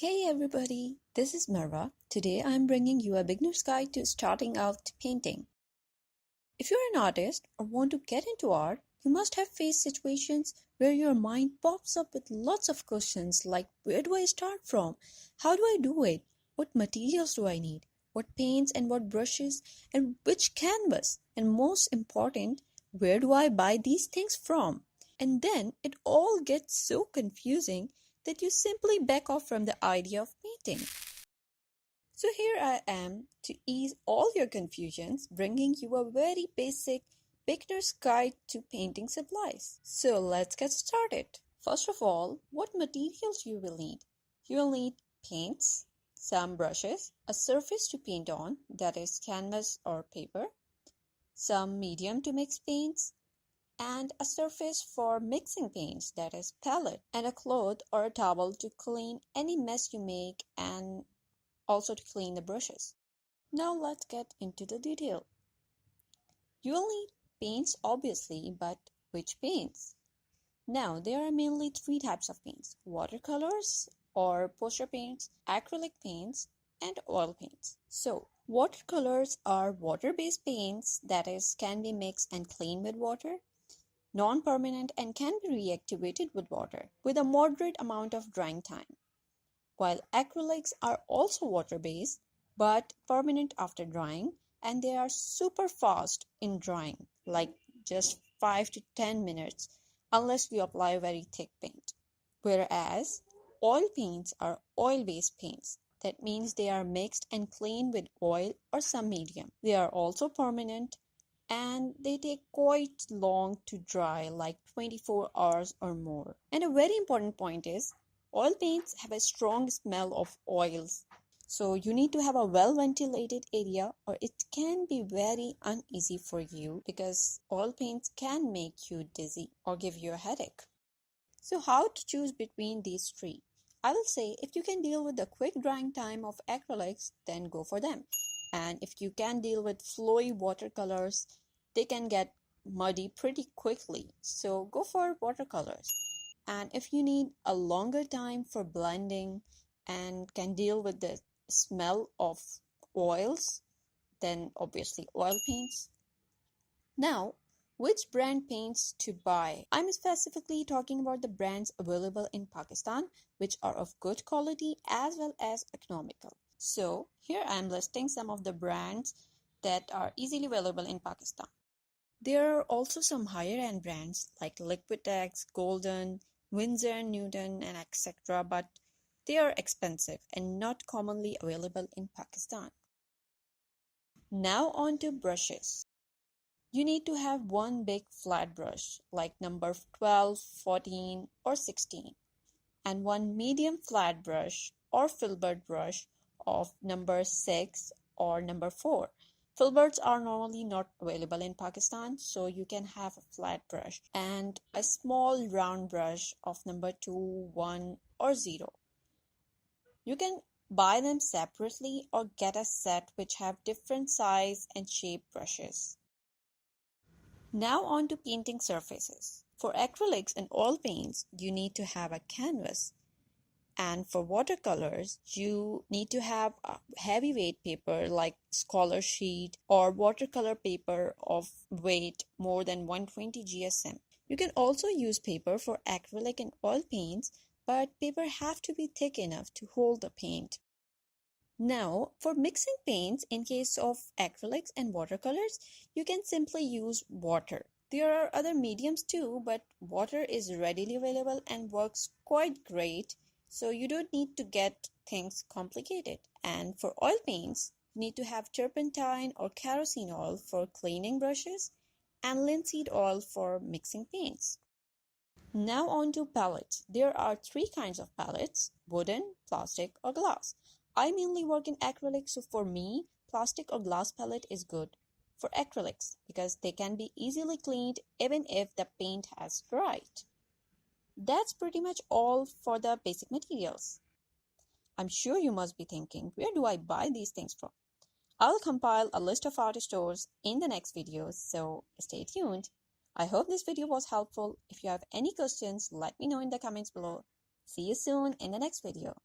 Hey everybody, this is Marva. Today I'm bringing you a beginner's guide to starting out painting. If you're an artist or want to get into art, you must have faced situations where your mind pops up with lots of questions like where do I start from? How do I do it? What materials do I need? What paints and what brushes? And which canvas? And most important, where do I buy these things from? And then it all gets so confusing that you simply back off from the idea of painting. So here I am to ease all your confusions, bringing you a very basic beginner's guide to painting supplies. So let's get started. First of all, what materials you will need? You will need paints, some brushes, a surface to paint on, that is canvas or paper, some medium to mix paints, and a surface for mixing paints, that is palette, and a cloth or a towel to clean any mess you make and also to clean the brushes. Now let's get into the detail. You will need paints obviously, but which paints? Now there are mainly three types of paints: watercolors or poster paints, acrylic paints, and oil paints. So watercolors are water-based paints, that is can be mixed and cleaned with water, non-permanent and can be reactivated with water with a moderate amount of drying time, while acrylics are also water-based but permanent after drying, and they are super fast in drying, like just 5 to 10 minutes, unless you apply very thick paint. Whereas oil paints are oil-based paints. That means they are mixed and cleaned with oil or some medium. They are also permanent and they take quite long to dry, like 24 hours or more. And a very important point is oil paints have a strong smell of oils. So you need to have a well ventilated area or it can be very uneasy for you because oil paints can make you dizzy or give you a headache. So how to choose between these three? I will say if you can deal with the quick drying time of acrylics, then go for them. And if you can deal with flowy watercolors, they can get muddy pretty quickly. So go for watercolors. And if you need a longer time for blending and can deal with the smell of oils, then obviously oil paints. Now, which brand paints to buy? I'm specifically talking about the brands available in Pakistan, which are of good quality as well as economical. So here I'm listing some of the brands that are easily available in Pakistan. There are also some higher end brands like Liquitex, Golden, Winsor & Newton, and etc., but they are expensive and not commonly available in Pakistan. Now on to brushes. You need to have one big flat brush like number 12, 14, or 16, and one medium flat brush or filbert brush of number 6 or number 4. Filberts are normally not available in Pakistan, so you can have a flat brush and a small round brush of number 2, 1, or 0. You can buy them separately or get a set which have different size and shape brushes. Now on to painting surfaces. For acrylics and oil paints, you need to have a canvas. And for watercolors, you need to have a heavyweight paper like Scholar sheet or watercolor paper of weight more than 120 GSM. You can also use paper for acrylic and oil paints, but paper have to be thick enough to hold the paint. Now, for mixing paints, in case of acrylics and watercolors, you can simply use water. There are other mediums too, but water is readily available and works quite great, so you don't need to get things complicated. And for oil paints, you need to have turpentine or kerosene oil for cleaning brushes and linseed oil for mixing paints. Now on to palettes. There are three kinds of palettes: wooden, plastic, or glass. I mainly work in acrylics, so for me, plastic or glass palette is good for acrylics because they can be easily cleaned even if the paint has dried. That's pretty much all for the basic materials. I'm sure you must be thinking, where do I buy these things from? I'll compile a list of artist stores in the next video, so stay tuned. I hope this video was helpful. If you have any questions, let me know in the comments below. See you soon in the next video.